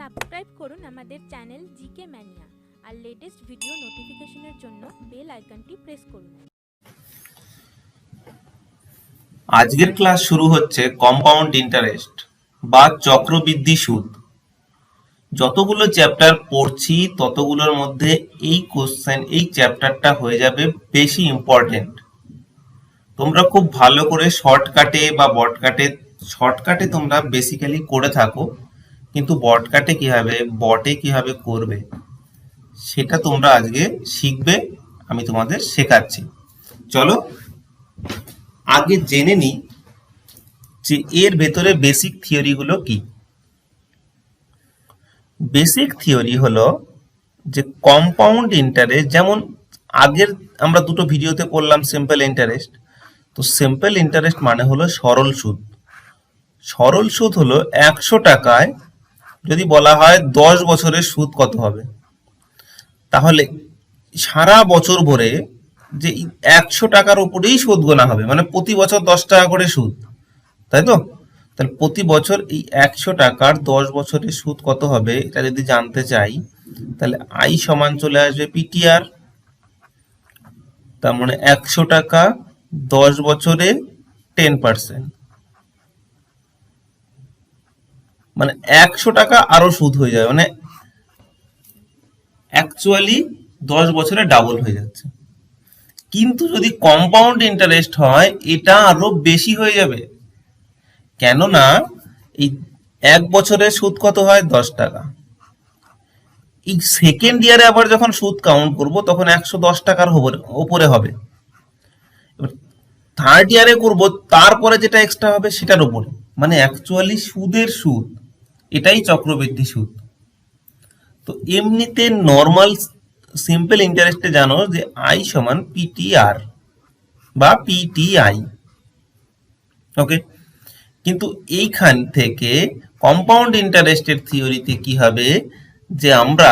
Subscribe করুন আমাদের channel GK mania আর latest video নোটিফিকেশনের জন্য বেল আইকনটি প্রেস করুন। আজকের ক্লাস শুরু হচ্ছে কম্পাউন্ড ইন্টারেস্ট বা চক্রবৃদ্ধি সুদ। যতগুলো চ্যাপ্টার পড়ছি ততগুলোর মধ্যে এই চ্যাপ্টারটা হয়ে যাবে বেশি ইম্পর্টেন্ট। তোমরা খুব ভালো করে শর্টকাটে তোমরা বেসিক্যালি করে থাকো, কিন্তু বটে কিভাবে করবে সেটা তোমরা আজকে শিখবে, আমি তোমাদের শেখাচ্ছি। চলো আগে জেনে নিই যে এর ভেতরে বেসিক থিওরি গুলো কি। বেসিক থিওরি হলো যে কম্পাউন্ড ইন্টারেস্ট, যেমন আগের আমরা দুটো ভিডিওতে পড়লাম সিম্পল ইন্টারেস্ট। তো সিম্পল ইন্টারেস্ট মানে হলো সরল সুদ। সরল সুদ হলো 100 টাকায় যদি বলা হয় 10 বছরের সুদ কত হবে, তাহলে সারা বছর ভরে যে 100 টাকার উপরেই সুদ গোনা হবে, মানে প্রতি বছর 10 টাকা করে সুদ, তাই তো? তাহলে প্রতি বছর এই 100 টাকার 10 বছরের সুদ কত হবে এটা যদি জানতে চাই, তাহলে আই সমান চলে আসবে পিটিআর। তার মানে 100 টাকা 10 বছরে 10%, মানে 100 টাকা আরো সুদ হয়ে যাবে, মানে অ্যাকচুয়ালি 10 বছরে ডাবল হয়ে যাচ্ছে। কিন্তু যদি কম্পাউন্ড ইন্টারেস্ট হয় এটা আরো বেশি হয়ে যাবে, কেননা এই 1 বছরের সুদ কত হয় 10 টাকা। এই সেকেন্ড ইয়ারে আবার যখন সুদ কাউন্ট করব তখন 110 টাকার উপরে হবে। থার্ড ইয়ারে করব তারপরে যেটা এক্সট্রা হবে সেটার উপরে, মানে অ্যাকচুয়ালি সুদের সুদ, এটাই চক্রবৃদ্ধি সুদ। তো এমনিতে নর্মাল সিম্পল ইন্টারেস্টে জানো যে আই সমান পিটিআর বা পিটিআই, ওকে। কিন্তু এইখান থেকে কম্পাউন্ড ইন্টারেস্টের থিওরিতে কি হবে, যে আমরা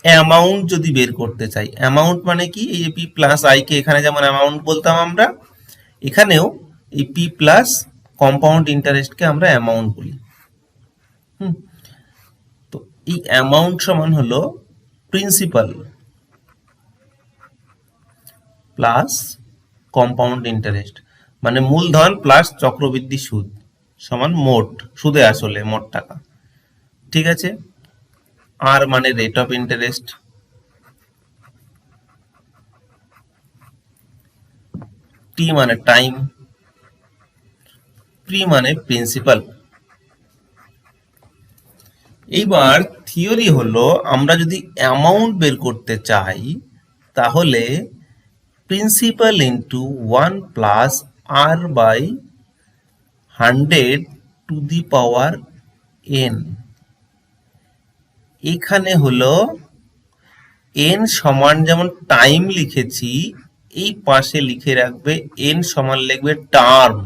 অ্যামাউন্ট যদি বের করতে চাই, অ্যামাউন্ট মানে কি, এই যে পি প্লাস আই কে এখানে যেমন অ্যামাউন্ট বলতাম আমরা, এখানেও এই পি প্লাস কম্পাউন্ড ইন্টারেস্টকে আমরা অ্যামাউন্ট বলি। তো এই অ্যামাউন্ট সমান হলো প্রিন্সিপাল প্লাস কম্পাউন্ড ইন্টারেস্ট, মানে মূলধন প্লাস চক্রবৃদ্ধি সুদ সমান মোট সুদে আসলে মোট টাকা, ঠিক আছে। আর মানে রেট অফ ইন্টারেস্ট, টি মানে টাইম, প্রি মানে প্রিন্সিপাল। এইবার থিওরি হলো আমরা যদি অ্যামাউন্ট বের করতে চাই তাহলে principal into 1 plus R by 100 to the power N. এখানে হলো এন সমান যেমন টাইম লিখেছি, এই পাশে লিখে রাখবে এন সমান লিখবে টার্ম।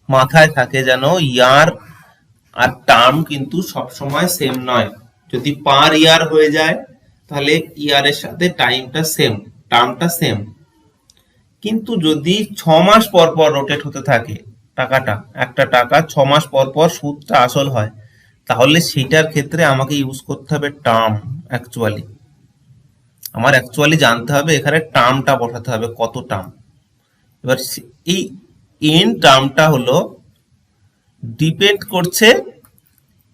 মাথায় থাকে যেন ইয়ার আর টার্ম কিন্তু সবসময় সেম নয়। যদি পার ইয়ার হয়ে যায় তাহলে ইয়ারের সাথে টার্মটা সেম। কিন্তু যদি 6 মাস পর পর রোটেট হতে থাকে টাকাটা, একটা টাকা 6 মাস পর পর সুদটা আসল হয়, তাহলে সেটার ক্ষেত্রে আমাকে ইউজ করতে হবে টার্ম। আমার অ্যাকচুয়ালি জানতে হবে এখানে টার্মটা বসাতে হবে, কত টার্ম। এবার এই এন টার্মটা হলো ডিপেন্ড করছে,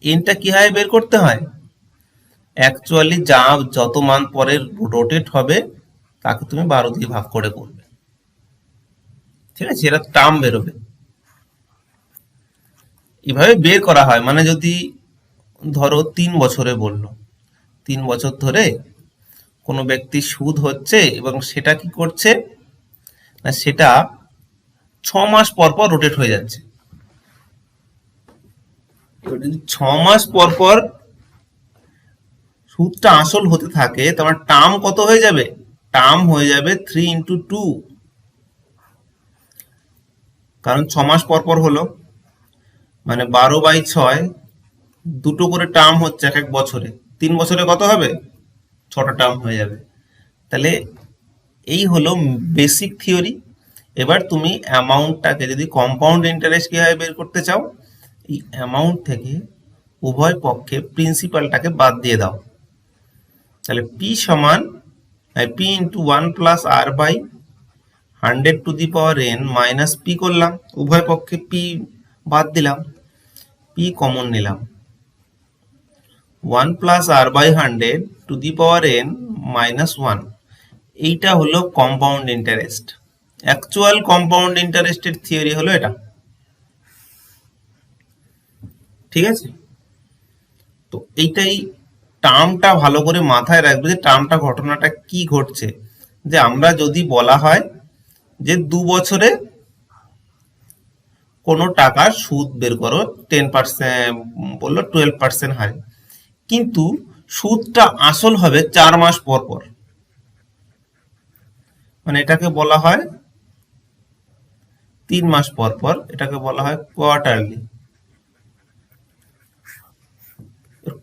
এনটা কিভাবে বের করতে হয়, অ্যাকচুয়ালি যত মান পরে রোটেট হবে তাকে তুমি 12 দিয়ে ভাগ করে করবে, ঠিক আছে, এটা টার্ম বেরোবে। এভাবে বের করা হয়, মানে যদি ধরো 3 বছরে বললো, 3 বছর ধরে কোনো ব্যক্তি সুদ হচ্ছে এবং সেটা কি করছে না, সেটা 6 মাস পর পর রোটেট হয়ে যাচ্ছে। যদি 6 মাস পর পর সুদটা আসল হতে থাকে তাহলে টার্ম কত হয়ে যাবে, টার্ম হয়ে যাবে 3 ইন্টু 2, কারণ 6 মাস পর পর হলো, মানে 12/6, দুটো করে টার্ম হচ্ছে এক এক বছরে, 3 বছরে কত হবে, 6টা টার্ম হয়ে যাবে। তাহলে এই হলো বেসিক থিওরি। এবার তুমি অ্যামাউন্টটাকে যদি কম্পাউন্ড ইন্টারেস্ট কিভাবে বের করতে চাও, এই অ্যামাউন্ট থেকে উভয় পক্ষে প্রিন্সিপালটাকে বাদ দিয়ে দাও। তাহলে পি সমান P into 1 plus R by 100 to the power N minus P করলাম, উভয় পক্ষে পি বাদ দিলাম, পি কমন নিলাম, 1 plus R by 100 to the power N minus 1। এইটা হলো কম্পাউন্ড ইন্টারেস্ট। অ্যাকচুয়াল কম্পাউন্ড ইন্টারেস্টের থিওরি হলো এটা। ঠিক আছে, তো এইটাই টার্মটা ভালো করে মাথায় রাখবে যে টার্মটা ঘটনাটা কি ঘটছে। যে আমরা যদি বলা হয় যে 2 বছরে কোনো টাকার সুদ বের করো 10%, বললো 12% হারে, কিন্তু সুদটা আসল হবে 4 মাস পর পর, মানে এটাকে বলা হয় 3 মাস পর পর, এটাকে বলা হয় কোয়ার্টারলি।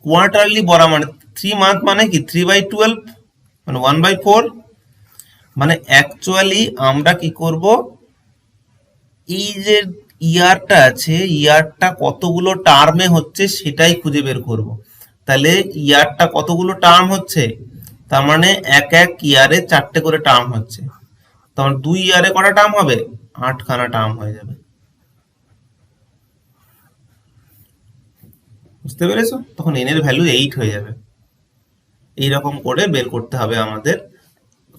কোয়ার্টারলি বলা মানে 3 মান্থ মানে কি 3/12 মানে 1/4। মানে অ্যাকচুয়ালি আমরা কি করব, এই যে ইয়ারটা আছে, ইয়ারটা কতগুলো টার্মে হচ্ছে সেটাই খুঁজে বের করব। তাহলে ইয়ারটা কতগুলো টার্ম হচ্ছে, তার মানে এক এক ইয়ারে 4টে করে টার্ম হচ্ছে, তখন 2 ইয়ারে কটা টার্ম হবে, 8খানা টার্ম হয়ে যাবে। বুঝতে পেরেছো? তখন এন এর ভ্যালু 8 হয়ে যাবে। এইরকম করে বের করতে হবে আমাদের।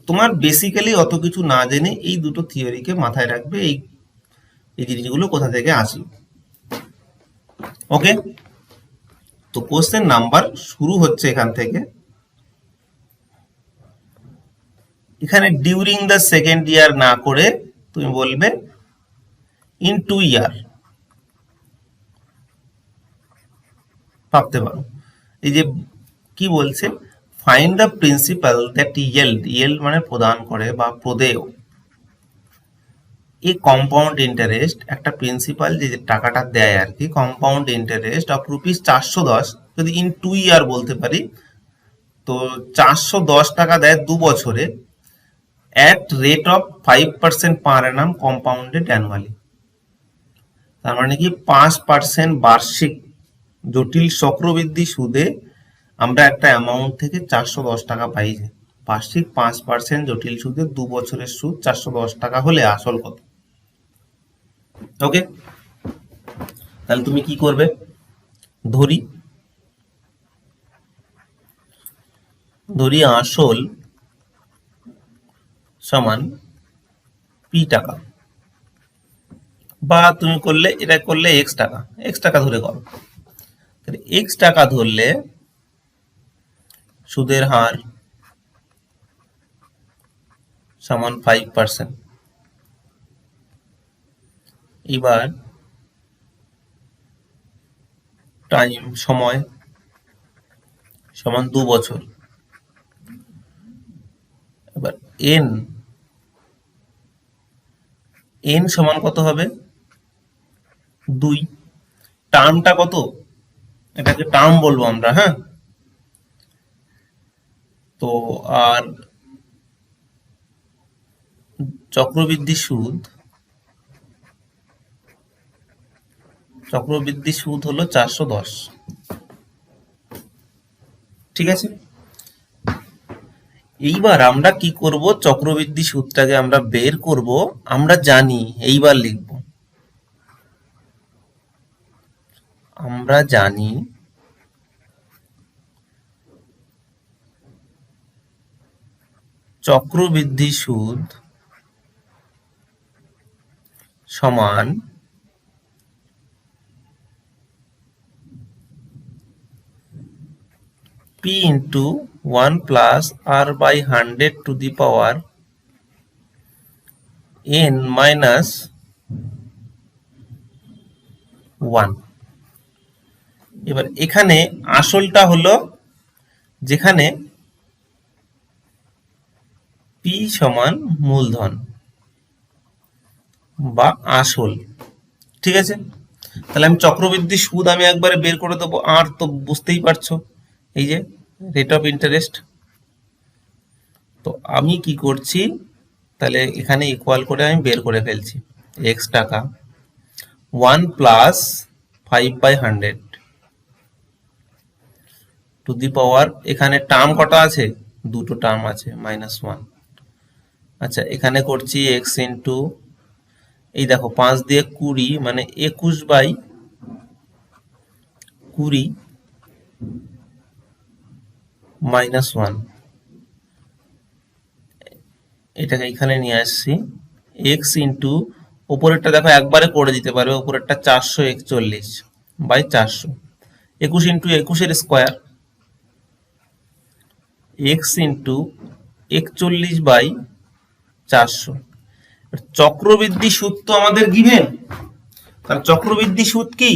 তোমার বেসিক্যালি অত কিছু না জেনে এই দুটো থিওরিকে মাথায় রাখবে, এই জিনিসগুলো কোথা থেকে আসলো। ওকে, তো কোশ্চেন নাম্বার শুরু হচ্ছে এখান থেকে। এখানে ডিউরিং দ্য সেকেন্ড ইয়ার না করে তুমি বলবে ইন 2 ইয়ার ভাবতে পারো। এই যে কি বলছে, find the principal that yield মানে প্রদান করে বা প্রদেয় এই কম্পাউন্ড ইন্টারেস্ট, একটা প্রিন্সিপাল যে টাকাটা দেয় আর কি, কম্পাউন্ড ইন্টারেস্ট অফ ₹410, যদি ইন 2 ইয়ার বলতে পারি, তো 410 টাকা দেয় 2 বছরে at rate of 5% per Anam compounded annually. তার মানে কি 5% বার্ষিক জটিল চক্রবৃদ্ধি সুদে আমরা একটা অ্যামাউন্ট থেকে 410 টাকা পাই। যে বার্ষিক 5% জটিল সুদে 2 বছরের সুদ 410 টাকা হলে আসল কত? ওকে, তাহলে তুমি কি করবে, ধরি আসল সমান পি টাকা, বা তুমি করলে এটা করলে এক্স টাকা ধরে করো। এক্স টাকা ধরলে সুদের হার সমান 5%। এবার টাইম সময় সমান 2 বছর। এবার এন সমান কত হবে, 2। টার্মটা কত, এটাকে টার্ম বলবো আমরা, হ্যাঁ। তো আর চক্রবৃদ্ধি সুদ হলো 410। ঠিক আছে, এইবার আমরা কি করব, চক্রবৃদ্ধি সুদটাকে আমরা বের করব। আমরা জানি, এইবার লিখব, আমরা জানি চক্রবৃদ্ধি সুদ সমান P into 1 plus R by 100 to the power n minus 1। এবার এখানে আসলটা হলো যেখানে P সমান মূলধন বা আসল। ঠিক আছে, তাহলে আমি চক্রবৃদ্ধি সুদ আমি একবারে বের করে দেবো, আর তো বুঝতেই পারছো এই যে রেট অফ ইন্টারেস্ট। তো আমি কি করছি, তাহলে এখানে ইকুয়াল করে আমি বের করে ফেলছি, x টাকা 1 প্লাস 5/100 টু দি পাওয়ার, এখানে টার্ম কটা আছে, দুটো টার্ম আছে, -1। আচ্ছা, এখানে করছি এক্স ইন্টু, এই দেখো 5 দিয়ে 20 মানে 21/20 -1, এটাকে এখানে নিয়ে আসছি। এক্স ইন্টু, ওপরেরটা দেখো একবারে করে দিতে পারবে, ওপরেরটা 441/400, 21 ইন্টু 21 স্কোয়ার, এক্স ইন্টু 41/400। চক্রবৃদ্ধি সুদ তো আমাদের গিভেন, কারণ চক্রবৃদ্ধি সুদ কি,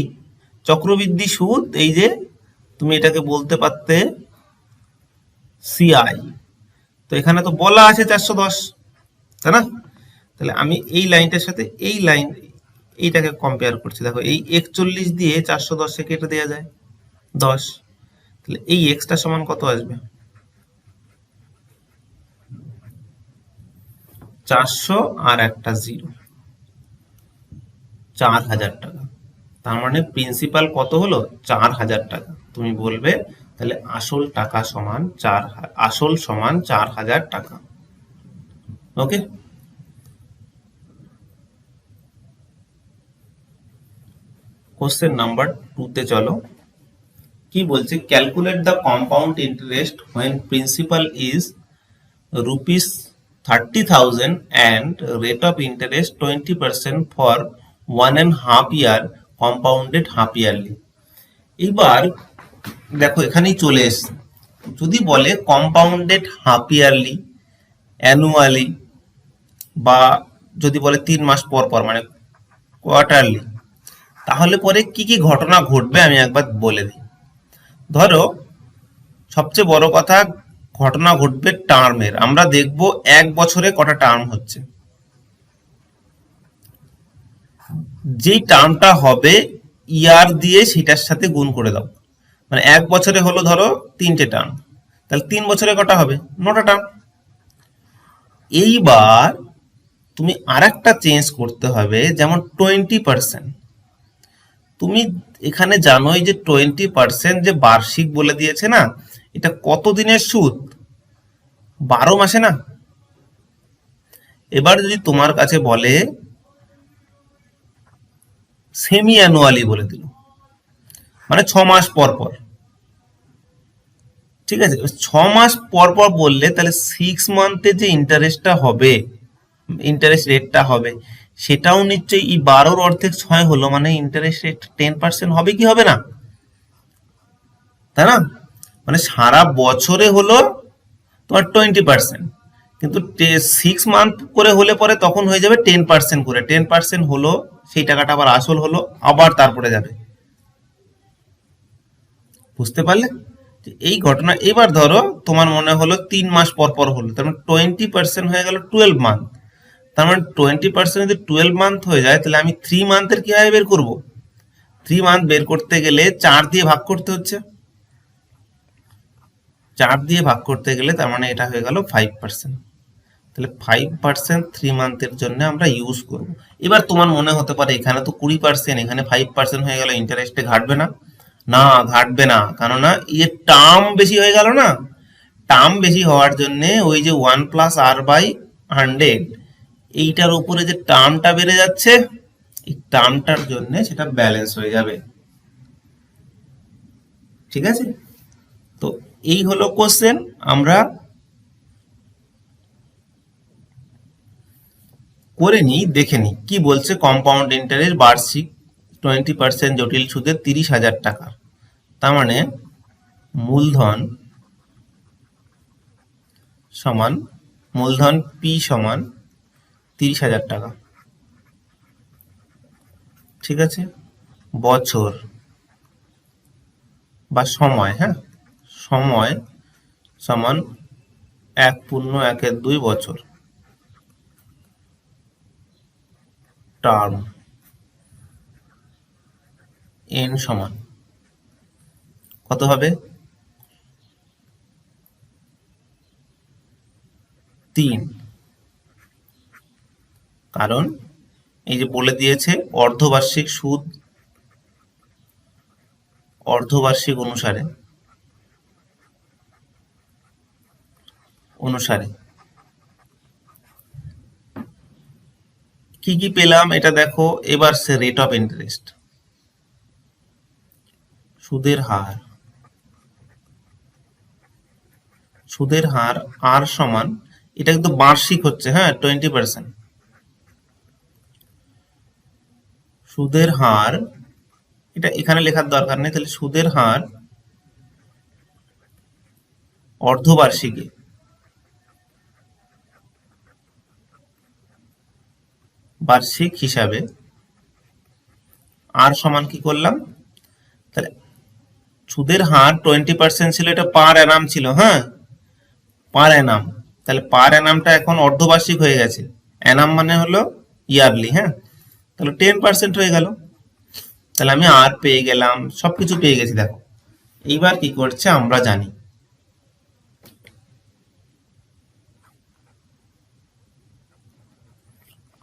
চক্রবৃদ্ধি সুদ এই যে তুমি এটাকে বলতে পারতে সিআই, তো এখানে তো বলা আছে 410, তাই না? তাহলে আমি এই লাইনটার সাথে এই লাইন এইটাকে কম্পেয়ার করছি। দেখো এই 41 দিয়ে 410 কেটে দেওয়া যায় 10, তাহলে এই এক্সটা সমান কত আসবে, 400 আর একটা 0, 4000 টাকা। তার মানে প্রিন্সিপাল কত হলো, 4000 টাকা। তুমি বলবে তাহলে আসল টাকা সমান আসল সমান 4000 টাকা। ওকে, কোশ্চেন নাম্বার 2 তে চলো। কি বলছে, calculate the compound interest when principal is ₹30,000 and rate of interest 20% for 1.5 year compounded half yearly। এবার দেখো এখানেই চলে এসছে, যদি বলে কম্পাউন্ডেড হাফ ইয়ারলি, অ্যানুয়ালি, বা যদি বলে 3 মাস পর পর মানে কোয়ার্টারলি, তাহলে পরে কি কি ঘটনা ঘটবে আমি একবার বলে দিই। ধরো সবচেয়ে বড় কথা, ঘটনা ঘটবে টার্মের। আমরা দেখব 1 বছরে কটা টার্ম হচ্ছে, যেই টার্মটা হবে ইয়ার দিয়ে সেটার সাথে গুণ করে দাও। মানে 1 বছরে হলো ধরো 3টে টার্ম, তাহলে 3 বছরে কটা হবে, 9টা টার্ম। এইবার তুমি আরেকটা চেঞ্জ করতে হবে, যেমন 20%। তুমি এখানে জানোই যে 20% যে বার্ষিক বলে দিয়েছে না, এটা কত দিনের সুদ, 12 মাসে না। এবার যদি তোমার কাছে বলে সেমি অ্যানুয়ালি বলে দিল, মানে 6 মাস পর পর, ঠিক আছে, 6 মাস পর পর বললে তাহলে 6 মান্থে যে ইন্টারেস্টটা হবে, ইন্টারেস্ট রেটটা হবে, সেটাও নিশ্চয়ই এই 12 অর্ধেক 6 হলো, মানে ইন্টারেস্ট রেট 10% হবে কি হবে না, তাই না? মানে সারা বছরে হলো তোমার 20%, কিন্তু 6 মান্থ করে হলে পরে তখন হয়ে যাবে 10% করে, 10% হলো সেই টাকাটা আবার আসল হলো, আবার তারপরে যাবে। বুঝতে পারলে এই ঘটনা? এবার ধরো তোমার মনে হলো 3 মাস পর পর হলো, তার মানে 20% হয়ে গেল 12 মান্থ। তার মানে 20% যদি 12 মান্থ হয়ে যায়, তাহলে আমি 3 মান্থের কিভাবে বের করব? 3 মান্থ বের করতে গেলে 4 দিয়ে ভাগ করতে হচ্ছে, 4 দিয়ে ভাগ করতে গেলে তার মানে এটা হয়ে গেল 5%। তাহলে 5% 3 মান্থের জন্য আমরা ইউজ করব। এবার তোমার মনে হতে পারে এখানে তো 20%, এখানে 5% হয়ে গেল, ইন্টারেস্টে ঘাটবে না? না, ঘাটবে না, কেননা এর টার্ম বেশি হয়ে গেল না। টার্ম বেশি হওয়ার জন্য ওই যে 1+r/100, এইটার উপরে যে টার্মটা বেড়ে যাচ্ছে, এই টার্মটার জন্য সেটা ব্যালেন্স হয়ে যাবে। ঠিক আছে, তো এই হলো কোশ্চেন। আমরা করে নিই, দেখে নিই কি বলছে। কম্পাউন্ড ইন্টারেস্ট বার্ষিক 20% জটিল সুদে 30,000 টাকা। তার মানে মূলধন সমান, মূলধন পি সমান 30,000 টাকা। ঠিক আছে, বছর বা সময়, হ্যাঁ, সময় সমান 1.1 বছর, টার্ম এন সমান কত হবে, 3। কারণ এই যে বলে দিয়েছে অর্ধবার্ষিক সুদ, অর্ধবার্ষিক অনুসারে অনুসারে কি কি পেলাম এটা দেখো। এবার সে রেট অফ ইন্টারেস্ট, সুদের হার, সুদের হার আর সমান, এটা কিন্তু বার্ষিক হচ্ছে, হ্যাঁ 20%। সুদের হার, এটা এখানে লেখার দরকার নেই, তাহলে সুদের হার অর্ধবার্ষিকী, বার্ষিক হিসাবে আর সমান কি করলাম, তাহলে সুদের হার 20% ছিল, এটা পার অ্যানাম ছিল, হ্যাঁ পার অ্যানাম, তাহলে পার অ্যানামটা এখন অর্ধবার্ষিক হয়ে গেছে, অ্যানাম মানে হলো ইয়ারলি, হ্যাঁ তাহলে 10% হয়ে গেল। তাহলে আমি আর পেয়ে গেলাম, সবকিছু পেয়ে গেছি। দেখো এইবার কি করছে আমরা জানি,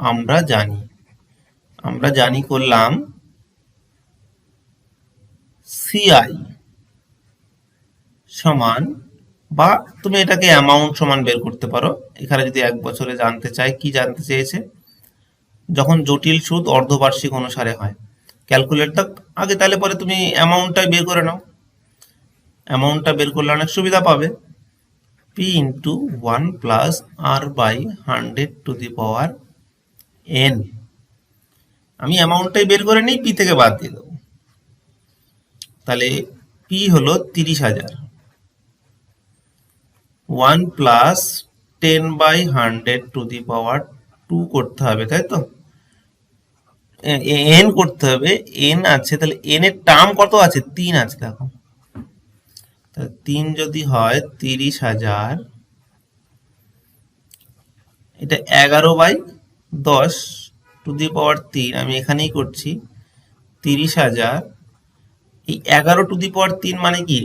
আমরা জানি করলাম সিআই সমান, বা তুমি এটাকে অ্যামাউন্ট সমান বের করতে পারো। এখানে যদি 1 বছরে জানতে চাই, কি জানতে চেয়েছে, যখন জটিল সুদ অর্ধবার্ষিক অনুসারে হয়, ক্যালকুলেটটা আগে, তাহলে পরে তুমি অ্যামাউন্টটা বের করে নাও। অ্যামাউন্টটা বের করলে অনেক সুবিধা পাবে। P into 1 plus R by 100⁴n। আমি অ্যামাউন্টটাই বের করে নিই, পি থেকে বাদ দিয়ে দেবো। তাহলে পি হলো 30,000, 1 প্লাস 10/100⁴2 করতে হবে, তাই তো, এন করতে হবে, এন আছে, তাহলে এন এর টার্ম কত আছে, 3 আছে। দেখো 3 যদি হয় 30,000, এটা 11/10⁻3, আমি এখানেই করছি 30,000, এই 11⁻3 মানে কি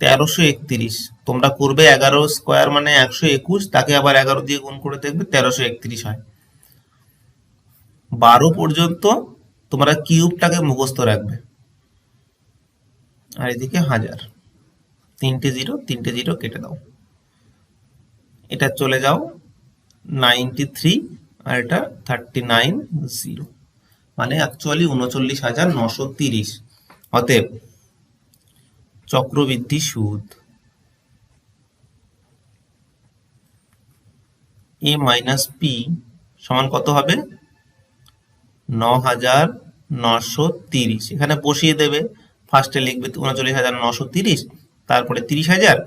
1331। তোমরা করবে 11 স্কোয়ার মানে 121, তাকে আবার 11 দিয়ে গুণ করে দেখবে 1331 হয়। 12 পর্যন্ত তোমরা কিউবটাকে মুখস্থ রাখবে, আর এদিকে 1000, 3টে জিরো কেটে দাও, এটা চলে যাও 93, আর এটা 39, মানে অ্যাকচুয়ালি 39,930। অতএব চক্রবৃদ্ধি সুদ এ মাইনাস পি সমান কত হবে, 9,930। এখানে বসিয়ে দেবে, ফার্স্টে লিখবে 39,930, তারপরে 30,000,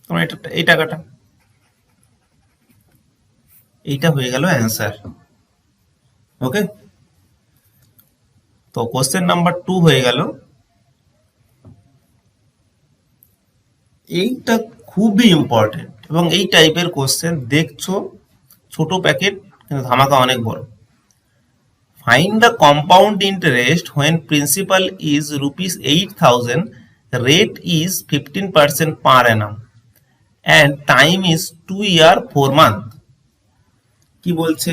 তোমার এটা এই টাকাটা, এইটা হয়ে গেল অ্যান্সার। ওকে, তো কোশ্চেন নাম্বার 2 হয়ে গেল। এইটা খুবই ইম্পর্টেন্ট, এবং এই টাইপের কোশ্চেন দেখছো ছোট প্যাকেট কিন্তু ধামাকা অনেক বড়। Find the compound interest when principal is ₹8,000, rate is 15% per annum and time is 2 year 4 month। কি বলছে,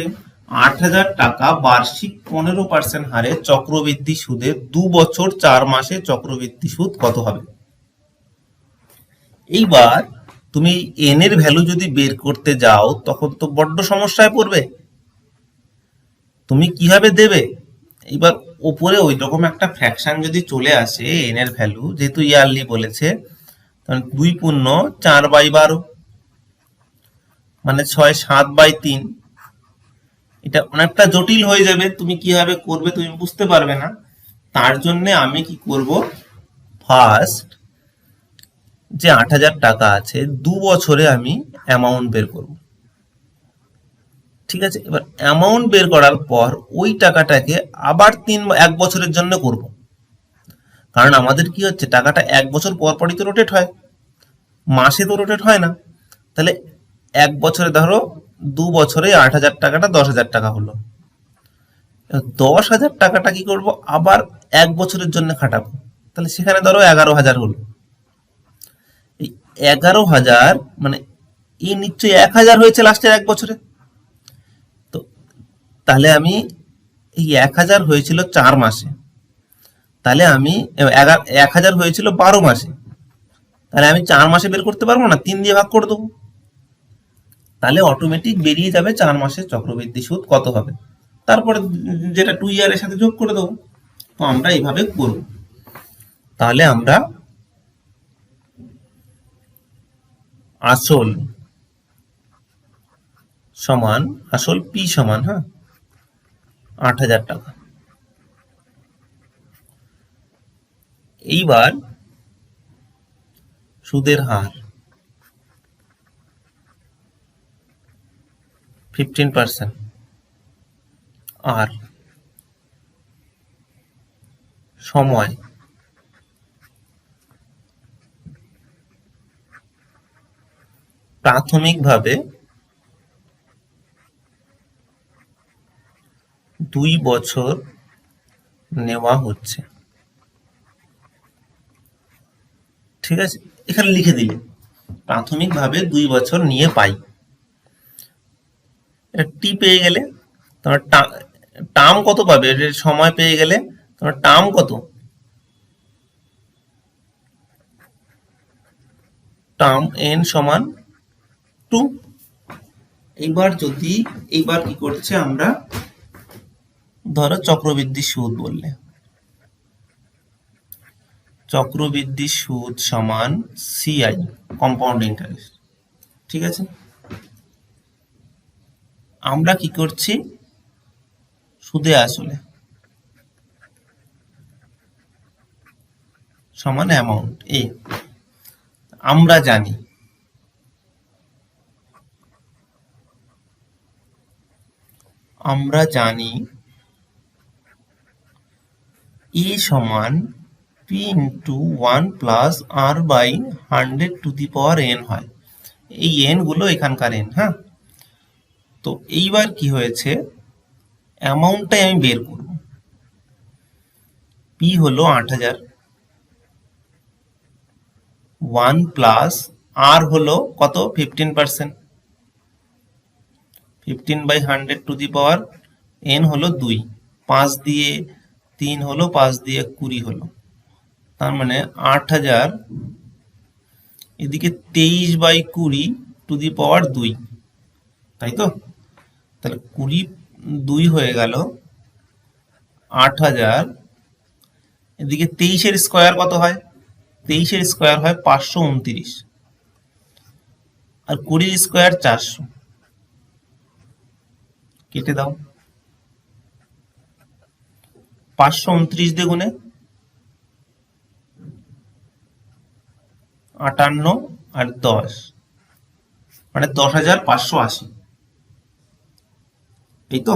8,000 টাকা বার্ষিক 15% হারে চক্রবৃদ্ধি সুদে 2 বছর 4 মাসে চক্রবৃদ্ধি সুদ কত হবে। এইবার তুমি এন এর ভ্যালু যদি বের করতে যাও তখন তো বড্ড সমস্যায় পড়বে, তুমি কিভাবে দেবে। এইবার উপরে ওই রকম একটা ফ্র্যাকশন যদি চলে আসে, এন এর ভ্যালু যেহেতু ইয়ারলি বলেছে, তখন 2 পূর্ণ 4/12 মানে 6/7/3, এটা অনেকটা জটিল হয়ে যাবে, তুমি কিভাবে করবে তুমি বুঝতে পারবে না। তার জন্য আমি কি করব, ফার্স্ট যে 8,000 টাকা আছে 2 বছরে আমি অ্যামাউন্ট বের করব, ঠিক আছে। এবার অ্যামাউন্ট বের করার পর ওই টাকাটাকে আবার 1 বছরের জন্য করব, কারণ আমাদের কি হচ্ছে, টাকাটা 1 বছর পর পরই তো রোটেট হয়, মাসে তো রোটেট হয় না। তাহলে 1 বছরে ধরো 2 বছরে 8,000 টাকাটা 10,000 টাকা হলো, 10,000 টাকাটা কি করব, আবার 1 বছরের জন্য খাটাবো, তাহলে সেখানে ধরো 11,000 হলো। এই 11,000 মানে এই নিশ্চয়ই 1,000 হয়েছে লাস্টের 1 বছরে, তো তাহলে আমি এই 1,000 হয়েছিল 4 মাসে, তাহলে আমি 1,000 হয়েছিল 12 মাসে, তাহলে আমি 4 মাসে বের করতে পারবো না, 3 দিয়ে ভাগ করে দেবো। তাহলে অটোমেটিক বেরিয়ে যাবে 4 মাসের চক্রবৃদ্ধি সুদ কত হবে, তারপরে যেটা 2 ইয়ারের সাথে যোগ করে দেবো। তো আমরা এইভাবে করব। তাহলে আমরা আসল সমান আসল পি সমান 8,000 টাকা। এইবার সুদের হার 15%, আর সময় প্রাথমিকভাবে 2 বছর নেওয়া হচ্ছে। ঠিক আছে, এখানে লিখে দিলে প্রাথমিকভাবে 2 বছর নিয়ে পাই। এটা টি পেয়ে গেলে তোমার টার্ম কত পাবে, এর সময় পেয়ে গেলে তোমার টার্ম কত, টার্ম এন সমান 2। এইবার কি করছে আমরা, ধরো চক্রবৃদ্ধি সুদ বললে চক্রবৃদ্ধি সুদ সমান সিআই, কম্পাউন্ড ইন্টারেস্ট। ঠিক আছে, আমরা কি করছি, সুদে আসলে সমান অ্যামাউন্ট এ। আমরা জানি এ সমান P into 1 plus R by 100 to the power N হয়। এই এন গুলো এখানকার এন। তো এইবার কি হয়েছে, অ্যামাউন্টটাই আমি বের করব। পি হলো 8,000, 1 প্লাস আর হলো কত, 15%, 15/100 টু দি পাওয়ার এন হলো 2, 5 দিয়ে 3 হলো, 5 দিয়ে 20 হলো, তার মানে 8,000 এদিকে 23/20 টু দি পাওয়ার 2, তাই তো? তাহলে 20 হয়ে গেল 8,000, এদিকে 23-এর স্কোয়ার কত হয়, 23-এর স্কোয়ার হয় 529, আর 20-এর স্কোয়ার 400, কেটে দাও। 529 দিয়ে গুণে 58 আর 10, মানে 10,580, এই তো।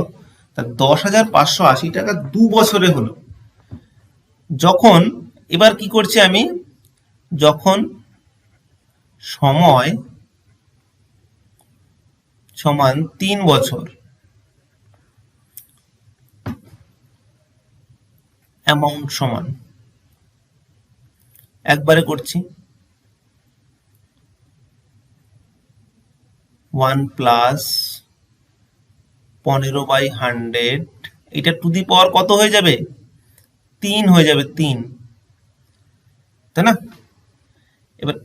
10,580 টাকা 2 বছরে হলো। যখন এবার কি করছি আমি, যখন সময় সমান 3 বছর, অ্যামাউন্ট সমান, একবারে করছি 1 প্লাস 15/100, এটা টু দি পাওয়ার কত হয়ে যাবে, 3 হয়ে যাবে, 3, তাই না? এবার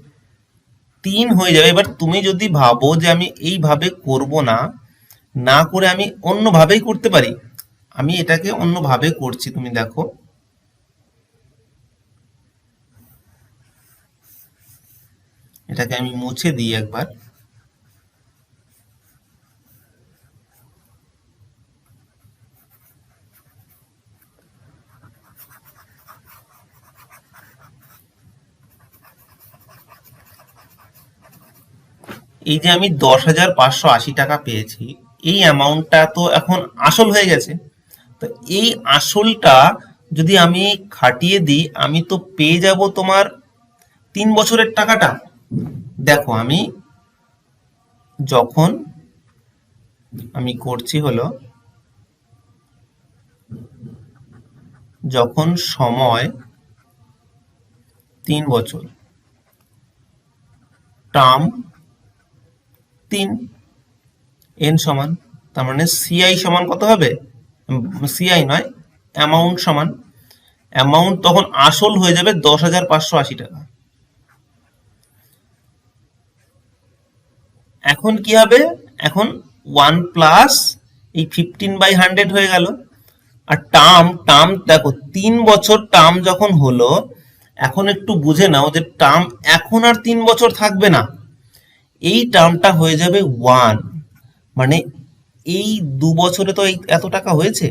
3 হয়ে যাবে। এবার তুমি যদি ভাবো যে আমি এইভাবে করব না করে আমি অন্যভাবেই করতে পারি, আমি এটাকে অন্যভাবে করছি। তুমি দেখো, এটাকে আমি মুছে দিই একবার। এই যে আমি 10,580 টাকা পেয়েছি, এই অ্যামাউন্টটা তো এখন আসল হয়ে গেছে। তো এই আসলটা যদি আমি খাটিয়ে দিই, আমি তো পেয়ে যাব তোমার 3 বছরের টাকাটা। দেখো, যখন আমি করছি হলো, যখন সময় 3 বছর, টার্ম 3, এন সমান, তার মানে সিআই সমান কত হবে, সিআই নয়, অ্যামাউন্ট সমান, অ্যামাউন্ট তখন আসল হয়ে যাবে 10,580 টাকা। এখন কি হবে, এখন 1 প্লাস এই 15/100 হয়ে গেল। আর টার্ম দেখো 3 বছর টার্ম যখন হলো, এখন একটু বুঝে নাও যে টার্ম এখন আর 3 বছর থাকবে না, এই টার্মটা হয়ে যাবে 1। মানে এই 2 বছরে তো এই এত টাকা হয়েছে,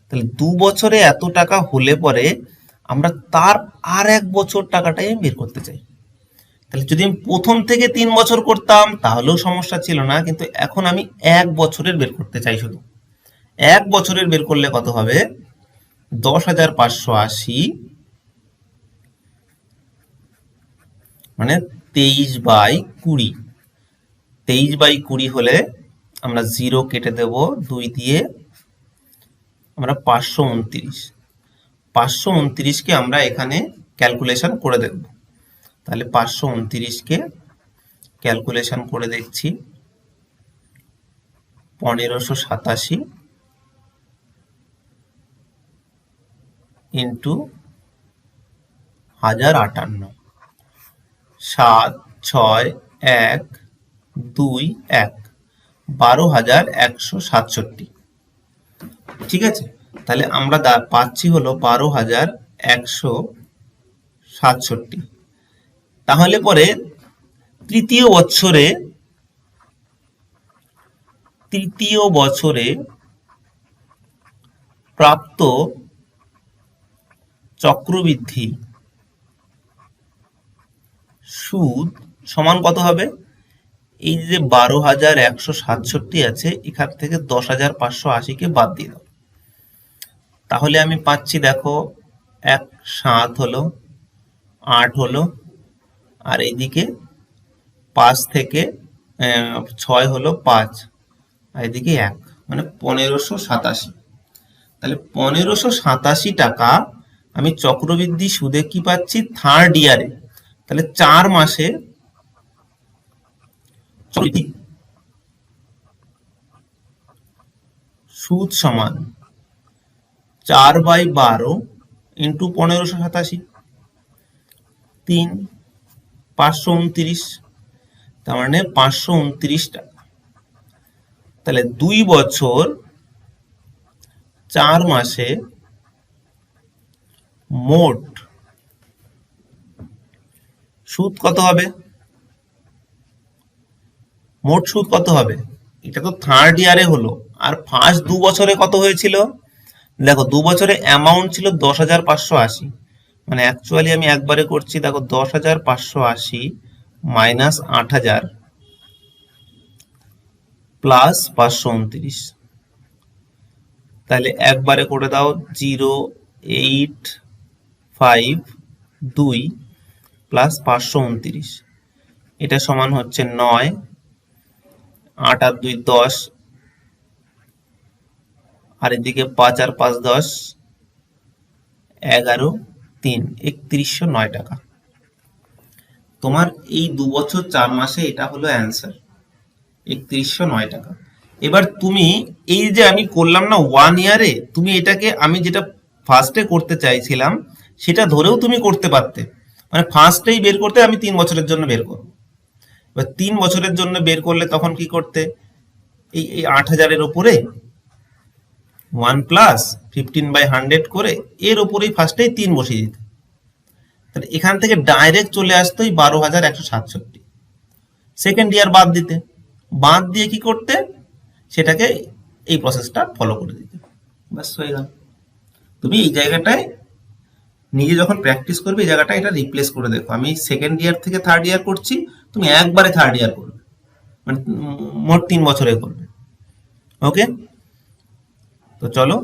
তাহলে 2 বছরে এত টাকা হলে পরে আমরা তার আর 1 বছর টাকাটাই আমি বের করতে চাই। তাহলে যদি আমি প্রথম থেকে 3 বছর করতাম তাহলেও সমস্যা ছিল না, কিন্তু এখন আমি 1 বছরের বের করতে চাই শুধু। 1 বছরের বের করলে কত হবে? 10,580 মানে 23/20। 23/20 হলে আমরা 0 কেটে দেব 2 দিয়ে, আমরা 529। 529কে আমরা এখানে ক্যালকুলেশন করে দেখব। তাহলে 529কে ক্যালকুলেশন করে দেখছি, 1587 ইন্টু 1058, 7, 6, 1, 2, 1, 12,167। ঠিক আছে, তাহলে আমরা পাচ্ছি হলো 12,167। তাহলে পরে তৃতীয় বছরে প্রাপ্ত চক্রবৃদ্ধি সুদ সমান কত হবে? এই যে 12,167 আছে, এখান থেকে 10,580-কে বাদ দিয়ে দাও। তাহলে আমি পাচ্ছি, দেখো 7 হলো, 8 হলো, আর এইদিকে 5 থেকে 6 হলো 5, আর এদিকে 1, মানে 1587। তাহলে 1587 টাকা আমি চক্রবৃদ্ধি সুদে কি পাচ্ছি? থার্ড ইয়ারে। তাহলে 4 মাসে সুদ সমান 4/12 ইন্টু 1587, 3, 529, তার মানে 529 টাকা। তাহলে 2 বছর 4 মাসে মোট সুদ কত হবে? মোট সুদ কত হবে? এটা তো থার্ড ইয়ারে হলো, আর ফার্স্ট 2 বছরে কত হয়েছিল? দেখো 2 বছরে অ্যামাউন্ট ছিল 10,580, মানে অ্যাকচুয়ালি আমি একবারে করছি, দেখো 10,580 মাইনাস 8,000 প্লাস 529। তাহলে একবারে করে দাও 0,852 প্লাস 529, এটা সমান হচ্ছে 9, 8 আর 2 10, আর এদিকে 5 আর 5 10, 11, 3, 3109 টাকা। তোমার এই 2 বছর 4 মাসে এটা হলো অ্যান্সার, 3109 টাকা। এবার তুমি এই যে আমি করলাম না 1 ইয়ারে, তুমি এটাকে আমি যেটা ফার্স্টে করতে চাইছিলাম সেটা ধরেও তুমি করতে পারতে, মানে ফার্স্টেই বের করতে আমি 3 বছরের জন্য বের করব। এবার 3 বছরের জন্য বের করলে তখন কি করতে? এই 8,000-এর উপরে 1 প্লাস 15/100 করে এর উপরেই ফার্স্টেই 3 বসিয়ে দিতে। তাহলে এখান থেকে ডাইরেক্ট চলে আসতো 12,167। সেকেন্ড ইয়ার বাদ দিতে, বাদ দিয়ে কি করতে? সেটাকে এই প্রসেসটা ফলো করে দিতে, ব্যাস হয়ে গেল। তুমি এই জায়গাটায় নিজে যখন প্র্যাকটিস করবে এই জায়গাটা এটা রিপ্লেস করে দেখো। আমি সেকেন্ড ইয়ার থেকে থার্ড ইয়ার করছি, তুমি একবারে থার্ড ইয়ার করবে, মানে মোট 3 বছরে করবে। ওকে, তো চলো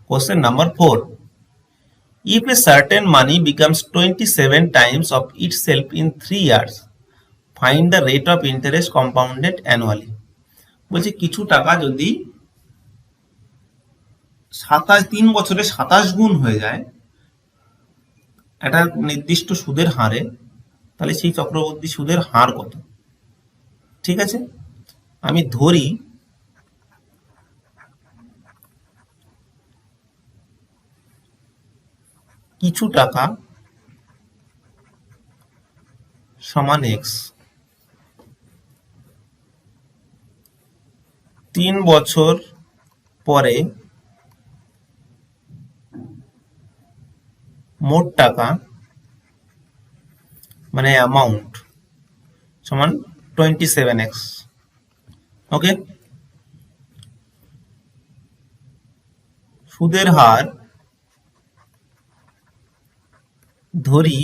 question number 4। If a certain money becomes 27 times of itself in 3 years, find the rate of interest compounded annually. বলছে কিছু টাকা যদি 3 বছরে 27 গুণ হয়ে যায় একটা নির্দিষ্ট সুদের হারে, তাহলে সেই চক্রবর্তী সুদের হার কত? ঠিক আছে, আমি ধরি কিছু টাকা সমান x, 3 বছর পরে মোট টাকা মানে অ্যামাউন্ট সমান 27x। ওকে, সুদের হার ধরি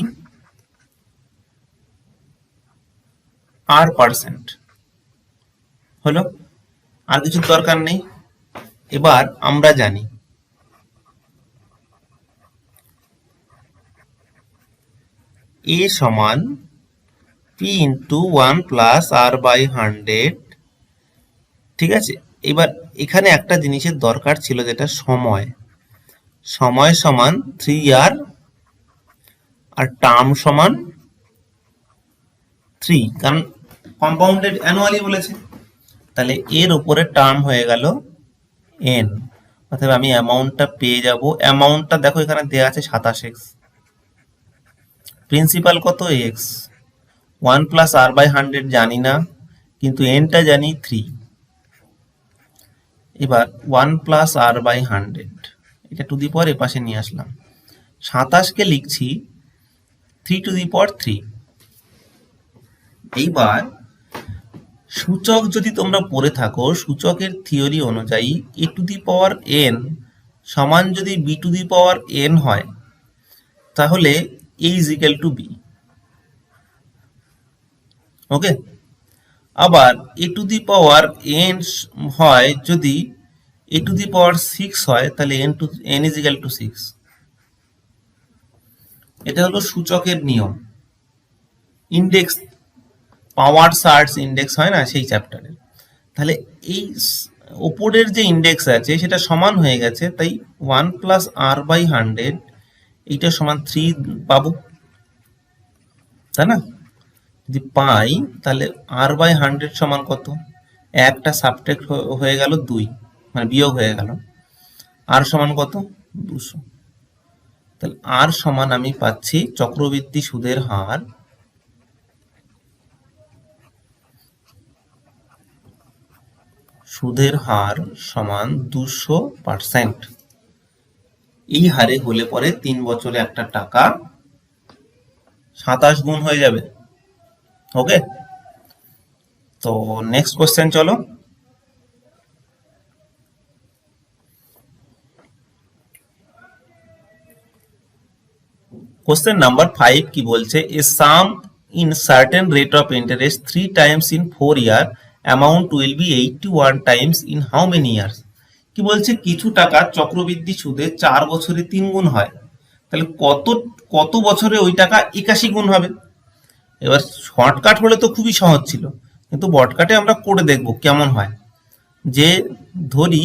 R%। হলো, আর কিছু দরকার নেই। এবার আমরা জানি A সমান P ইন্টু 1 প্লাস R/100। ঠিক আছে, এবার এখানে একটা জিনিসের দরকার ছিল, যেটা সময়। সময় সমান 3R আর টার্ম সমান 3, কারণ কম্পাউন্ডেড অ্যানুয়ালি বলেছে। তাহলে এর উপরে টার্ম হয়ে গেল n, অর্থাৎ আমি অ্যামাউন্টটা পেয়ে যাব। অ্যামাউন্টটা দেখো এখানে দেওয়া আছে 27x, প্রিন্সিপাল কত x, 1 প্লাস R/100 জানি না, কিন্তু nটা জানি 3। এবার 1 প্লাস R/100 এটা টু দি পাওয়ার এ পাশে নিয়ে আসলাম, 27কে লিখছি 3 টু দি পাওয়ার 3। এইবার সূচক যদি তোমরা পড়ে থাকো, সূচকের থিওরি অনুযায়ী a to the power n সমান যদি b two the power n হয়, তাহলে a is equal to b। ওকে, আবার a to the power n হয় যদি a টু দি পাওয়ার 6 হয়, তাহলে n ইজ ইকুয়াল টু 6। এটা হলো সূচকের নিয়ম। ইন্ডেক্স, পাওয়ার সার্চ ইন্ডেক্স হয় না সেই চ্যাপ্টারে। তাহলে এই ওপরের যে ইন্ডেক্স আছে সেটা সমান হয়ে গেছে, তাই 1 প্লাস R/100 এইটা সমান 3 পাবো, তাই না? যদি পাই তাহলে R/100 সমান কত, একটা সাবট্রাক্ট হয়ে গেল 2, মানে বিয়োগ হয়ে গেল। আর সমান কত, 200। তাহলে আর সমান আমি পাচ্ছি চক্রবৃদ্ধি সুদের হার সমান 200%। এই হারে হলে পরে 3 বছরে একটা টাকা 27 গুণ হয়ে যাবে। ওকে, তো নেক্সট কোশ্চেন চলো। কোশ্চেন নাম্বার 5 কি বলছে, a sum in certain rate of interest 3 times in 4 year amount will be 81 times in how many years. কি বলছে, কিছু টাকা চক্রবৃদ্ধি সুদে 4 বছরে 3 গুণ হয়, তাহলে কত বছরে ওই টাকা 81 গুণ হবে। এবার শর্টকাট হলে তো খুবই সহজ ছিল, কিন্তু বটকাটে আমরা করে দেখব কেমন হয়। যে ধরি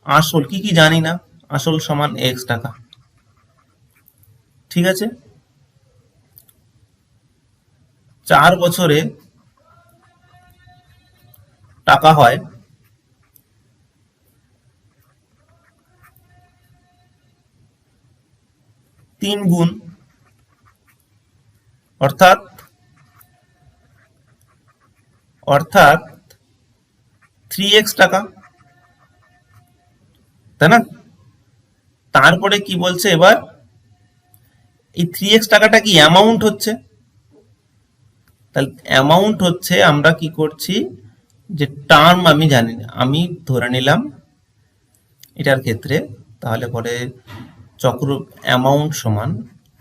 আসল কি জানি না, আসল সমান x টাকা। ঠিক আছে, 4 বছরে টাকা হয় 3 গুণ, অর্থাৎ 3x টাকা, তাই না? তারপরে কি বলছে, এবার এই 3x টাকাটা কি অ্যামাউন্ট হচ্ছে, তাহলে অ্যামাউন্ট হচ্ছে, আমরা কি করছি, যে টার্ম আমি জানি না, আমি ধরে নিলাম এটার ক্ষেত্রে, তাহলে পরে চক্র অ্যামাউন্ট সমান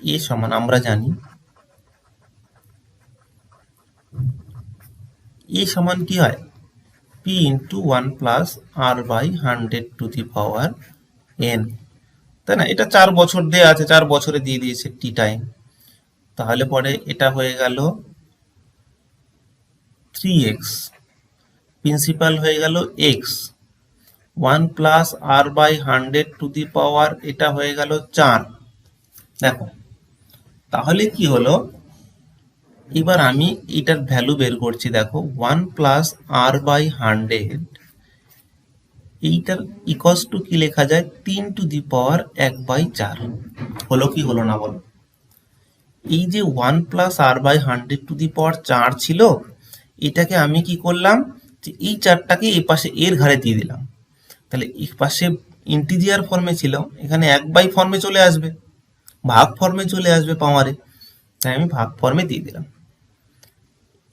এ সমান আমরা জানি এ সমান কি হয়, p into 1 plus R/100 to the power n, তাই না? এটা 4 বছর দেওয়া আছে, 4 বছরে দিয়ে দিয়েছে টি টাইম। তাহলে পরে এটা হয়ে গেল 3x, প্রিন্সিপাল হয়ে গেল x, 1 plus R/100 to the power এটা হয়ে গেল 4। দেখো তাহলে কি হলো, এবার আমি এটার ভ্যালু বের করছি। দেখো 1 প্লাস R/100 এইটার ইকুয়ালস টু কি লেখা যায়, 3 টু দি পাওয়ার 1/4। হলো কি হলো না বলো? এই যে 1 প্লাস R/100 টু দি পাওয়ার 4 ছিল, এটাকে আমি কি করলাম, যে এই 4টাকে এই পাশে এর ঘাড়ে দিয়ে দিলাম, তাহলে এই পাশে ইন্টিজার ফর্মে ছিল, এখানে 1/, ফর্মে চলে আসবে, ভাগ ফর্মে চলে আসবে পাওয়ারে, তাই আমি ভাগ ফর্মে দিয়ে দিলাম।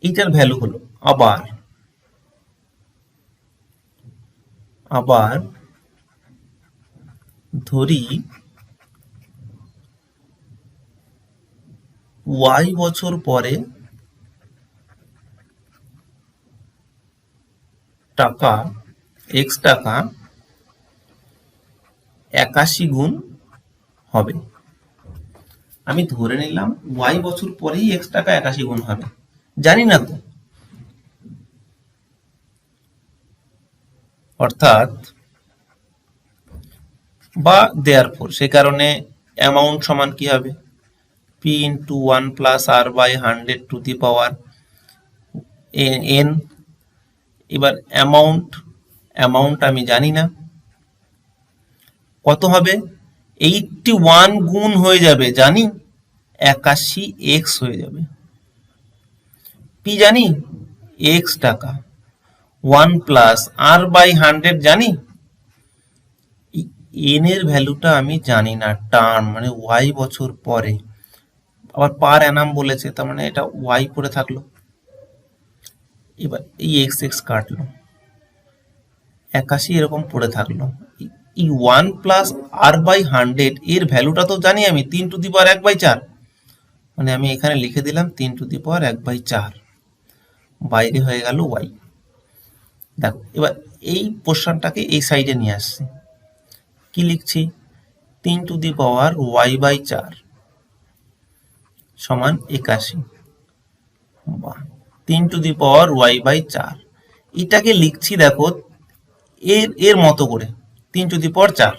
এইটার ভ্যালু হলো আবার আবার ধরি y বছর পরে টাকা x টাকা 81 গুণ হবে। আমি ধরে নিলাম y বছর পরেই x টাকা 81 গুণ হবে, জানি না তো, অর্থাৎ বা দেয়ারফর সে কারণে অ্যামাউন্ট সমান কি হবে, p into 1 plus r by 100 to the power n। এবার অ্যামাউন্ট আমি জানি না কত হবে, 81 গুণ হয়ে যাবে জানি, 81x হয়ে যাবে। p জানি x টাকা, 1 প্লাস r বাই 100 জানি, n এর ভ্যালুটা আমি জানি না, টার্ম মানে y বছর পরে, আবার পার অ্যানাম বলেছে, তার মানে এটা y পড়ে থাকলো। এবার এই x কাটলো, 81 এরকম পড়ে থাকলো। এই 1 প্লাস r বাই 100 এর ভ্যালুটা তো জানি আমি, 3 টু দি পাওয়ার 1/4, মানে আমি এখানে লিখে দিলাম 3 টু দি পাওয়ার 1/4, বাইরে হয়ে গেল y। দেখো এবার এই পোর্শনটাকে এই সাইডে নিয়ে আসছি, কি লিখছি, 3 টু দি পাওয়ার y/4 সমান 81, বা 3 টু দি পাওয়ার y/4, এটাকে লিখছি দেখো এর মতো করে, 3 টু দি পাওয়ার 4।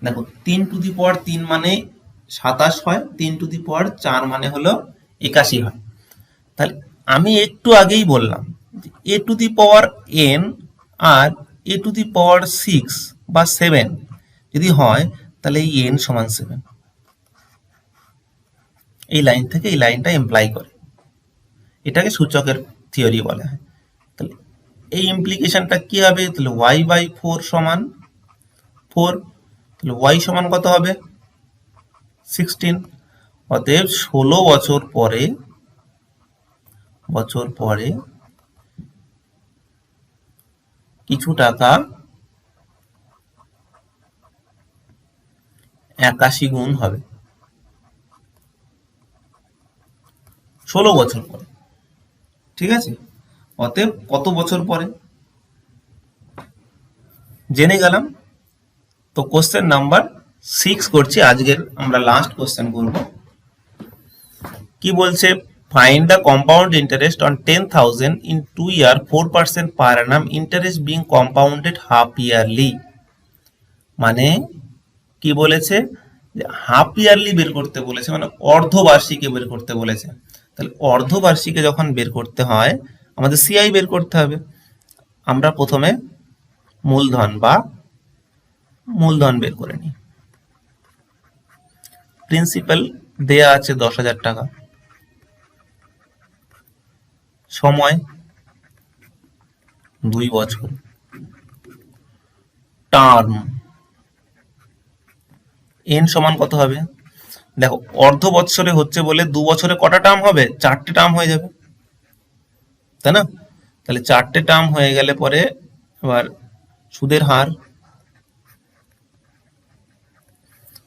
দেখো 3 টু দি পাওয়ার 3 মানে 27 হয়, 3 টু দি পাওয়ার 4 মানে হলো 81 হয়। তাহলে আমি একটু আগেই বললাম a to the power n আর a টু দি পাওয়ার 6 বা 7 যদি হয়, তাহলে এই n সমান 7, এই লাইন থেকে এই লাইনটা এমপ্লাই করে, এটাকে সূচকের থিওরি বলা হয়। তাহলে এই ইমপ্লিকেশনটা কি হবে, তাহলে y/4 সমান 4, তাহলে y সমান কত হবে 16। অতএব 16 বছর পরে কিছু টাকা 81 গুণ হবে, 16 বছর পরে, ঠিক আছে। অতএব কত বছর পরে জেনে গেলাম। তো কোশ্চেন নাম্বার 6 করছি, আজকের আমরা লাস্ট কোশ্চেন করব। কি বলছে, find the compound interest on 10,000 in 2 year 4% per annum interest being compounded half yearly. মানে কি বলেছে, হাফ ইয়ারলি বের করতে বলেছে, মানে অর্ধবার্ষিকী বের করতে বলেছে। তাহলে অর্ধবার্ষিকী যখন বের করতে হয় আমাদের সিআই বের করতে হবে। আমরা প্রথমে মূলধন বের করে নিই। প্রিন্সিপাল দেয়া আছে 10,000 টাকা, সময় 2 বছর, টার্ম এন সমান কত হবে, দেখো অর্ধ বৎসরে হচ্ছে বলে 2 বছরে কটা টার্ম হবে, 4টে টার্ম হয়ে যাবে, তাই না। তাহলে 4টে টার্ম হয়ে গেলে পরে এবার সুদের হার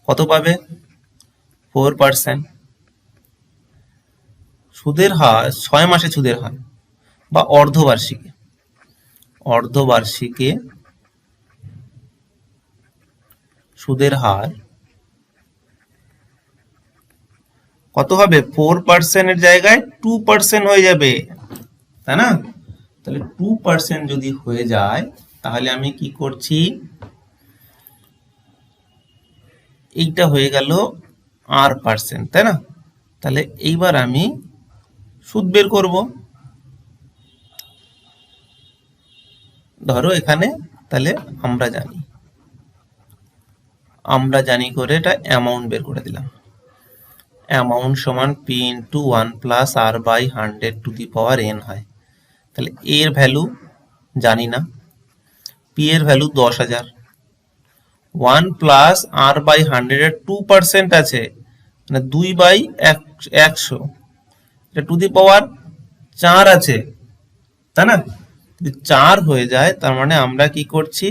কত পাবে, 4%। সুদের হার 6 মাসে সুদের হার বা অর্ধবার্ষিকে সুদের হার কত হবে, 4% এর জায়গায় 2% হয়ে যাবে, তাই না। তাহলে 2% যদি হয়ে যায় তাহলে আমি কি করছি, এইটা হয়ে গেল r%, তাই না। তাহলে এইবার আমি সুদ বের করব, ধরো এখানে, তাহলে আমরা জানি করে এটা অ্যামাউন্ট বের করে দিলাম। অ্যামাউন্ট সমান পি ইন্টু 1+r/100 হয়। তাহলে এর ভ্যালু জানি না, পি এর ভ্যালু 10,000, 1+r/100 এর 2% আছে, মানে 2/100, এটা টু দি পাওয়ার 4 আছে, তাই না? যদি 4 হয়ে যায় তার মানে আমরা কি করছি,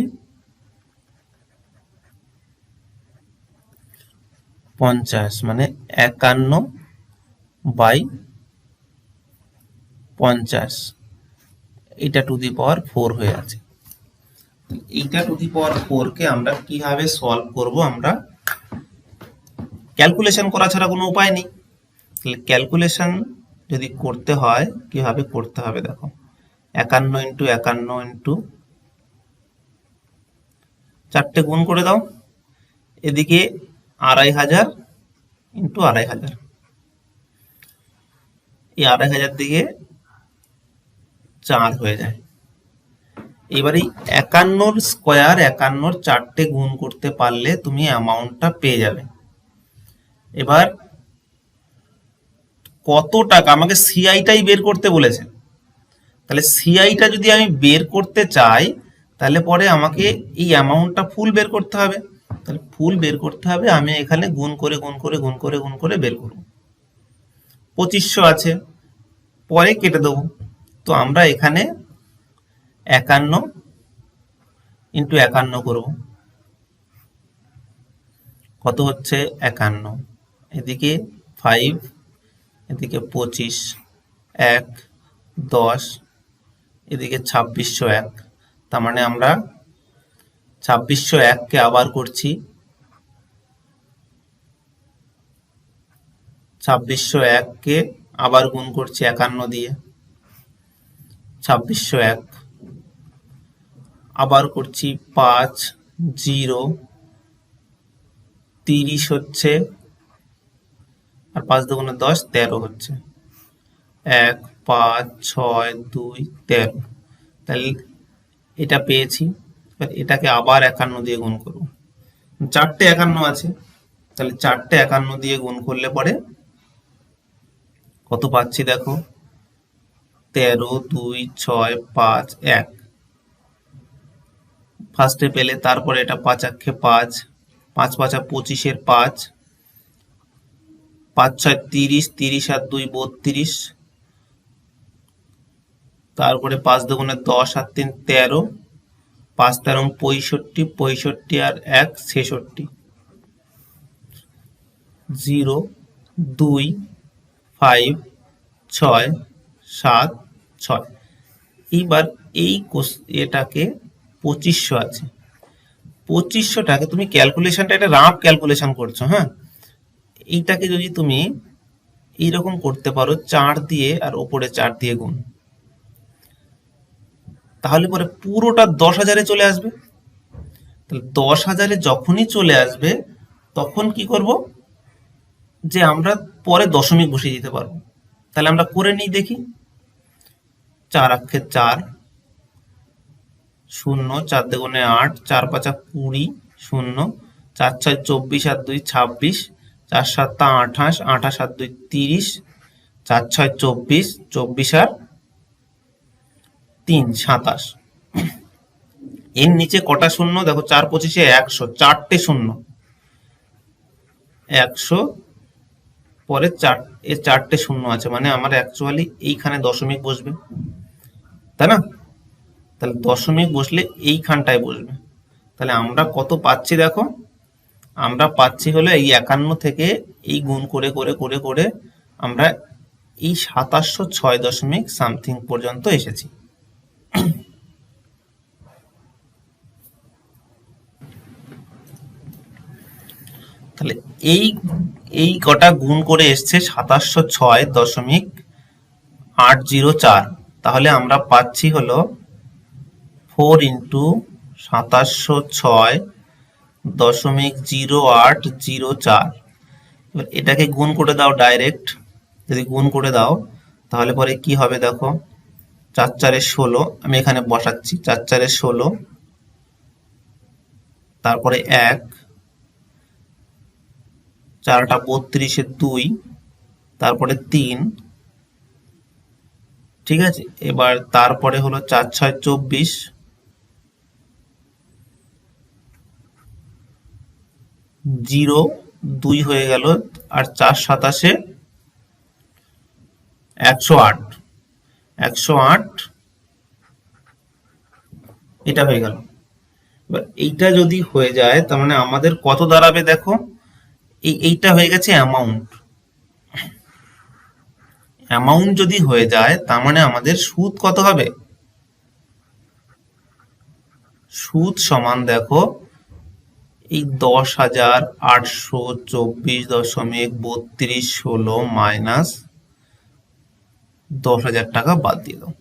50, মানে 51/50, এটা টু দি পাওয়ার 4 হয়ে আছে। এইটা টু দি পাওয়ার 4 কে আমরা কিভাবে সলভ করব, আমরা ক্যালকুলেশন করা ছাড়া কোনো উপায় নেই। তাহলে ক্যালকুলেশন যদি করতে হয় কিভাবে করতে হবে দেখো, 51 ইন্টু 51 ইন্টু 4টে গুণ করে দাও, এদিকে 2500 ইন্টু 2500, এই 2500 দিকে 4 হয়ে যায়। এবার এই 51 স্কোয়ার, 51 4টে গুণ করতে পারলে তুমি অ্যামাউন্টটা পেয়ে যাবে। এবার কত টাকা, আমাকে সিআইটাই বের করতে বলেছে, তাহলে সিআইটা যদি আমি বের করতে চাই তাহলে পরে আমাকে এই অ্যামাউন্টটা ফুল বের করতে হবে। তাহলে ফুল বের করতে হবে, আমি এখানে গুণ করে গুণ করে গুণ করে গুণ করে বের করব। 2500 আছে, পরে কেটে দেবো। তো আমরা এখানে 51 ইন্টু 51 করব, কত হচ্ছে 51, এদিকে 5, এদিকে 25, 1, 10, এদিকে 2601, তার মানে আমরা 2601 কে আবার করছি, 2601 কে আবার গুণ করছি 51 দিয়ে, 2601 আবার করছি 5, 0, 30 হচ্ছে, আর 5 দুগুণে 10, 13 হচ্ছে, 1, 5, 6, 2, 13। তাহলে এটা পেয়েছি, এটাকে আবার 51 দিয়ে গুণ করব, 4টে 51 আছে, তাহলে 4টে 51 দিয়ে গুণ করলে পরে কত পাচ্ছি দেখো, 13, 2, 6, 5, 1 ফার্স্টে পেলে, তারপরে এটা 5 1 5, 5 5 25 5, 5 6 30, 30 আর 2 32, তারপরে 5 দুগুণে 10 আর 3 13, 5 13 65, 65 আর 1 66, 0, 2, 5, 6, 7, 6। এইবার এই এটাকে 2500 আছে, 2500টাকে তুমি ক্যালকুলেশনটা, এটা রাফ ক্যালকুলেশন করছো, হ্যাঁ, এইটাকে যদি তুমি এইরকম করতে পারো 4 দিয়ে আর ওপরে 4 দিয়ে গুণ, তাহলে পরে পুরোটা 10,000-এ চলে আসবে। তাহলে 10,000-এ যখনই চলে আসবে তখন কি করব, যে আমরা পরে দশমিক বসিয়ে দিতে পারবো। তাহলে আমরা করে নিই, দেখি, 4 আক্ষে 4, 0, 4 দুগুণে 8, 4 5 20, 0, 4 6 24 আর 2 26, 4 7 28, 28 আর 2 30, 4 6 24, 24 আর 3 27। এর নিচে কটা শূন্য দেখো, 4 25 100, 4টে শূন্য, 100 পরে 4টে শূন্য আছে, মানে আমার অ্যাকচুয়ালি এইখানে দশমিক বসবে, তাই না? তাহলে দশমিক বসলে এইখানটায় বসবে। তাহলে আমরা কত পাচ্ছি দেখো, আমরা পাচ্ছি হলো এই 51 থেকে এই গুণ করে করে করে করে আমরা এই 2706 দশমিক সামথিং পর্যন্ত এসেছি। তাহলে এই কটা গুণ করে এসছে 2706.804, তাহলে আমরা পাচ্ছি হলো 4 ইন্টু 2706.0804। এবার এটাকে গুণ করে দাও ডাইরেক্ট, যদি গুণ করে দাও তাহলে পরে কি হবে দেখো, 4 4 16, আমি এখানে বসাচ্ছি 4 4 16, তারপরে 1, 4টা 32-এর 2, তারপরে 3, ঠিক আছে। এবার তারপরে হলো 4 6 24, 0 2 হয়ে গেল, আর 4 27 108, 108 এটা হয়ে গেল। এবার এইটা যদি হয়ে যায় তার মানে আমাদের কত দাঁড়াবে দেখো, এইটা হয়ে গেছে অ্যামাউন্ট। অ্যামাউন্ট যদি হয়ে যায় তার মানে আমাদের সুদ কত হবে, সুদ সমান দেখো এই 10,824.3216 মাইনাস 10,000 টাকা বাদ দিয়ে দাও,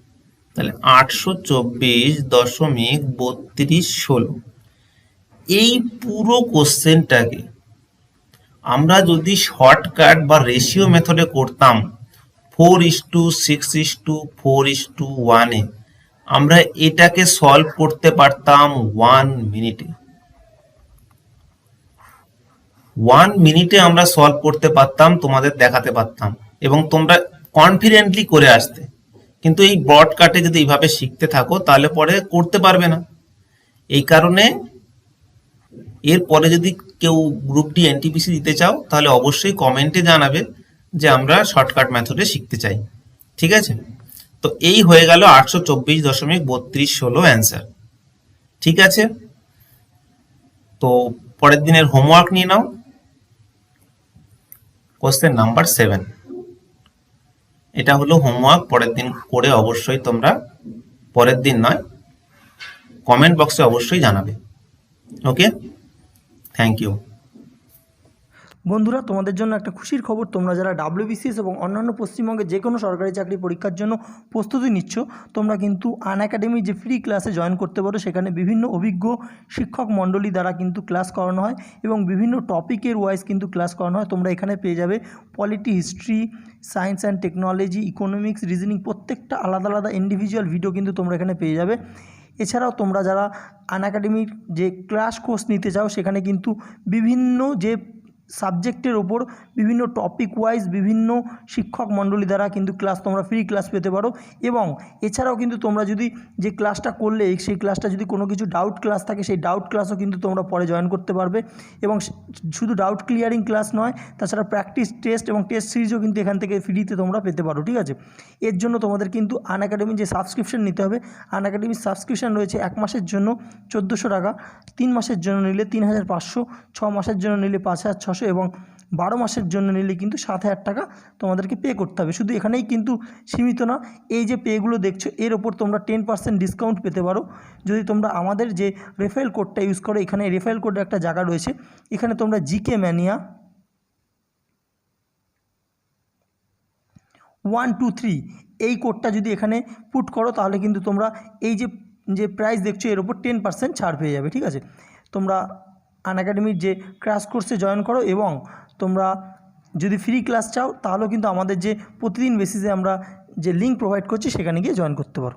তাহলে 824.3216। এই পুরো কোশ্চেনটাকে আমরা যদি শর্টকাট বা রেশিও মেথডে করতাম 4:6:4:1 আমরা এটাকে সলভ করতে পারতাম 1 মিনিটে। 1 মিনিটে আমরা সলভ করতে পারতাম, তোমাদের দেখাতে পারতাম এবং তোমরা কনফিডেন্টলি করে আসতে। কিন্তু এই ব্রডকাটে যদি এইভাবে শিখতে থাকো তাহলে পরে করতে পারবে না। এই কারণে এরপরে যদি কেউ গ্রুপ ডি এনটিপিসি দিতে চাও তাহলে অবশ্যই কমেন্টে জানাবে যে আমরা শর্টকাট মেথডে শিখতে চাই, ঠিক আছে। তো এই হয়ে গেল 824.3216 অ্যান্সার, ঠিক আছে। তো পরের দিনের হোমওয়ার্ক নিয়ে নাও। কোশ্চেন নাম্বার 7, এটা হলো হোমওয়ার্ক, পরের দিন করে অবশ্যই তোমরা, পরের দিন নয়, কমেন্ট বক্সে অবশ্যই জানাবে। ওকে, থ্যাংক ইউ। বন্ধুরা, তোমাদের জন্য একটা খুশির খবর, তোমরা যারা WBCS এবং অন্যান্য পশ্চিমবঙ্গের যে কোনো সরকারি চাকরি পরীক্ষার জন্য প্রস্তুতি নিচ্ছ, তোমরা কিন্তু আনএকাডেমি যে ফ্রি ক্লাসে জয়েন করতে পারো। সেখানে বিভিন্ন অভিজ্ঞ শিক্ষক মণ্ডলী দ্বারা কিন্তু ক্লাস করানো হয় এবং বিভিন্ন টপিকের ওয়াইজ কিন্তু ক্লাস করানো হয়। তোমরা এখানে পেয়ে যাবে polity, history, science and technology, economics, reasoning, প্রত্যেকটা আলাদা আলাদা ইন্ডিভিজুয়াল ভিডিও কিন্তু তোমরা এখানে পেয়ে যাবে। এছাড়াও তোমরা যারা আনএকাডেমির যে ক্লাস কোর্স নিতে চাও, সেখানে কিন্তু বিভিন্ন যে সাবজেক্টের ওপর বিভিন্ন টপিক ওয়াইজ বিভিন্ন শিক্ষক মণ্ডলী দ্বারা কিন্তু ক্লাস, তোমরা ফ্রি ক্লাস পেতে পারো। এবং এছাড়াও কিন্তু তোমরা যদি যে ক্লাসটা করলে সেই ক্লাসটা যদি কোনো কিছু ডাউট ক্লাস থাকে, সেই ডাউট ক্লাসও কিন্তু তোমরা পরে জয়েন করতে পারবে। এবং শুধু ডাউট ক্লিয়ারিং ক্লাস নয়, তাছাড়া প্র্যাকটিস টেস্ট এবং টেস্ট সিরিজও কিন্তু এখান থেকে ফ্রিতে তোমরা পেতে পারো, ঠিক আছে। এর জন্য তোমাদের কিন্তু আনএকাডেমির যে সাবস্ক্রিপশন নিতে হবে, আনএকাডেমির সাবস্ক্রিপশন রয়েছে 1 মাসের জন্য 1400 টাকা, 3 মাসের জন্য নিলে 3500, 6 মাসের জন্য নিলে 5600 এবং 12 মাসের জন্য নিলে কিন্তু 7000 টাকা তোমাদেরকে পে করতে হবে। শুধু এখানেই কিন্তু সীমিত না, এই যে পেগুলো দেখছো এর ওপর তোমরা 10% ডিসকাউন্ট পেতে পারো যদি তোমরা আমাদের যে রেফারেল কোডটা ইউজ করো। এখানে রেফারেল কোডের একটা জায়গা রয়েছে, এখানে তোমরা জিকে ম্যানিয়া 123 এই কোডটা যদি এখানে পুট করো তাহলে কিন্তু তোমরা এই যে প্রাইস দেখছো এর ওপর 10% ছাড় পেয়ে যাবে, ঠিক আছে। তোমরা আনএকাডেমির যে ক্র্যাশ কোর্সে জয়েন করো এবং তোমরা যদি ফ্রি ক্লাস চাও তাহলেও কিন্তু আমাদের যে প্রতিদিন বেসিসে আমরা যে লিঙ্ক প্রোভাইড করছি সেখানে গিয়ে জয়েন করতে পারো।